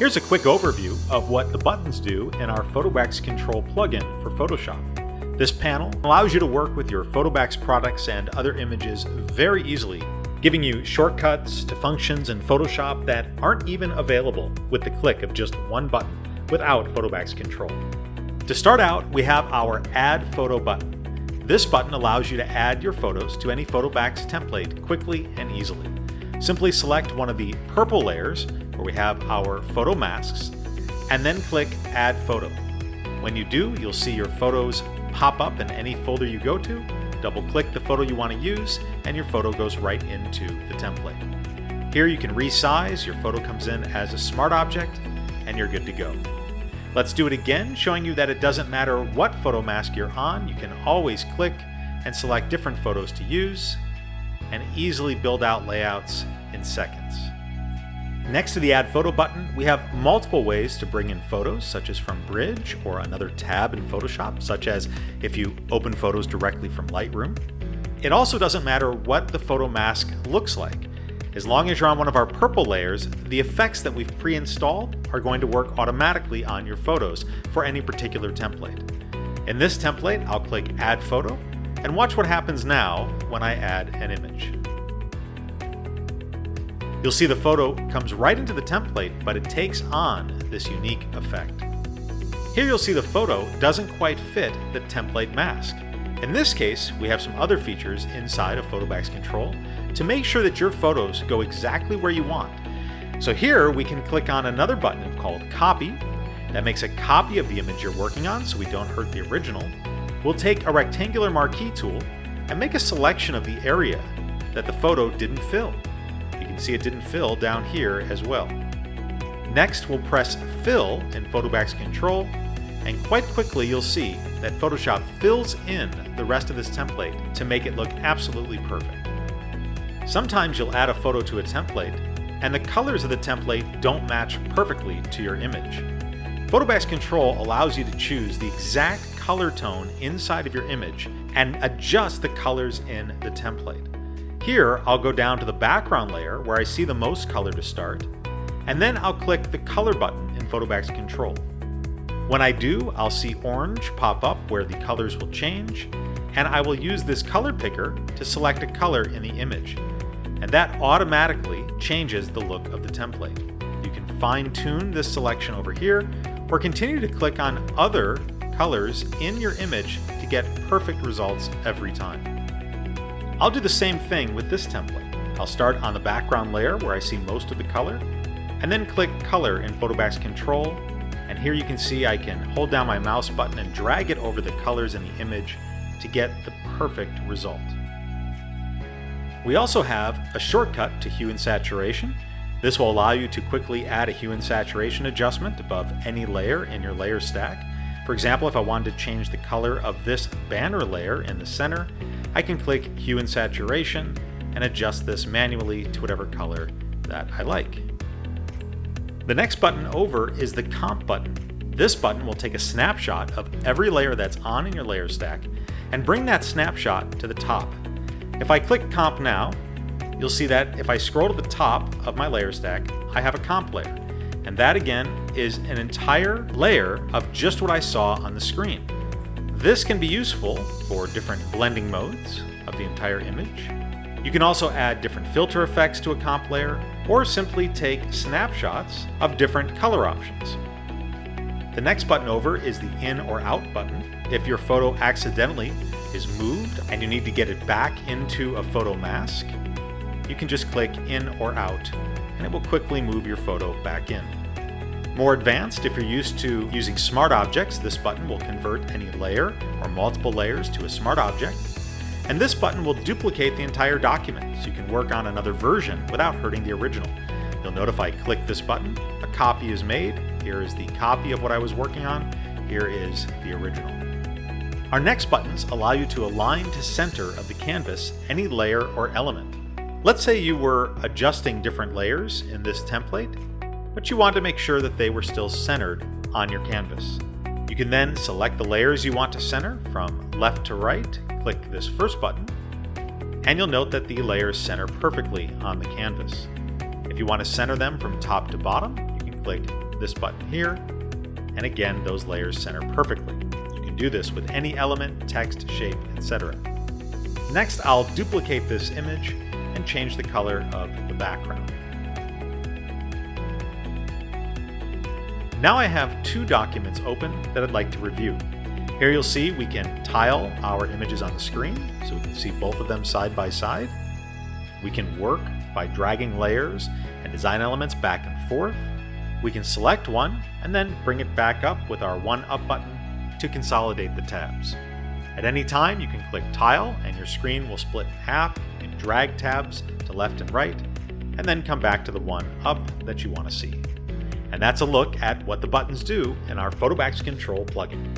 Here's a quick overview of what the buttons do in our Photobacks Control plugin for Photoshop. This panel allows you to work with your Photobacks products and other images very easily, giving you shortcuts to functions in Photoshop that aren't even available with the click of just one button without Photobacks Control. To start out, we have our Add Photo button. This button allows you to add your photos to any Photobacks template quickly and easily. Simply select one of the purple layers where we have our photo masks, and then click Add Photo. When you do, you'll see your photos pop up in any folder you go to. Double-click the photo you want to use, and your photo goes right into the template. Here you can resize, your photo comes in as a smart object, and you're good to go. Let's do it again, showing you that it doesn't matter what photo mask you're on, you can always click and select different photos to use, and easily build out layouts in seconds. Next to the Add Photo button, we have multiple ways to bring in photos, such as from Bridge or another tab in Photoshop, such as if you open photos directly from Lightroom. It also doesn't matter what the photo mask looks like. As long as you're on one of our purple layers, the effects that we've pre-installed are going to work automatically on your photos for any particular template. In this template, I'll click Add Photo, and watch what happens now when I add an image. You'll see the photo comes right into the template, but it takes on this unique effect. Here you'll see the photo doesn't quite fit the template mask. In this case, we have some other features inside of Photobacks Control to make sure that your photos go exactly where you want. So here we can click on another button called Copy. That makes a copy of the image you're working on so we don't hurt the original. We'll take a rectangular marquee tool and make a selection of the area that the photo didn't fill. You can see it didn't fill down here as well. Next, we'll press Fill in Photobacks Control, and quite quickly you'll see that Photoshop fills in the rest of this template to make it look absolutely perfect. Sometimes you'll add a photo to a template, and the colors of the template don't match perfectly to your image. Photobacks Control allows you to choose the exact color tone inside of your image and adjust the colors in the template. Here, I'll go down to the background layer where I see the most color to start, and then I'll click the color button in Photobacks Control. When I do, I'll see orange pop up where the colors will change, and I will use this color picker to select a color in the image, and that automatically changes the look of the template. You can fine-tune this selection over here, or continue to click on other colors in your image to get perfect results every time. I'll do the same thing with this template. I'll start on the background layer where I see most of the color, and then click Color in Photobacks Control, and here you can see I can hold down my mouse button and drag it over the colors in the image to get the perfect result. We also have a shortcut to hue and saturation. This will allow you to quickly add a hue and saturation adjustment above any layer in your layer stack. For example, if I wanted to change the color of this banner layer in the center, I can click Hue and Saturation and adjust this manually to whatever color that I like. The next button over is the Comp button. This button will take a snapshot of every layer that's on in your layer stack and bring that snapshot to the top. If I click Comp now, you'll see that if I scroll to the top of my layer stack, I have a comp layer. And that again is an entire layer of just what I saw on the screen. This can be useful for different blending modes of the entire image. You can also add different filter effects to a comp layer, or simply take snapshots of different color options. The next button over is the In or Out button. If your photo accidentally is moved and you need to get it back into a photo mask, you can just click In or Out, and it will quickly move your photo back in. More advanced, if you're used to using smart objects, this button will convert any layer or multiple layers to a smart object. And this button will duplicate the entire document, so you can work on another version without hurting the original. You'll note if I click this button, a copy is made. Here is the copy of what I was working on. Here is the original. Our next buttons allow you to align to center of the canvas any layer or element. Let's say you were adjusting different layers in this template, but you want to make sure that they were still centered on your canvas. You can then select the layers you want to center from left to right, click this first button, and you'll note that the layers center perfectly on the canvas. If you want to center them from top to bottom, you can click this button here, and again, those layers center perfectly. You can do this with any element, text, shape, etc. Next, I'll duplicate this image and change the color of the background. Now I have two documents open that I'd like to review. Here you'll see we can tile our images on the screen, so we can see both of them side by side. We can work by dragging layers and design elements back and forth. We can select one and then bring it back up with our One Up button to consolidate the tabs. At any time, you can click Tile and your screen will split in half. You can drag tabs to left and right, and then come back to the One Up that you want to see. And that's a look at what the buttons do in our Photobacks Control plugin.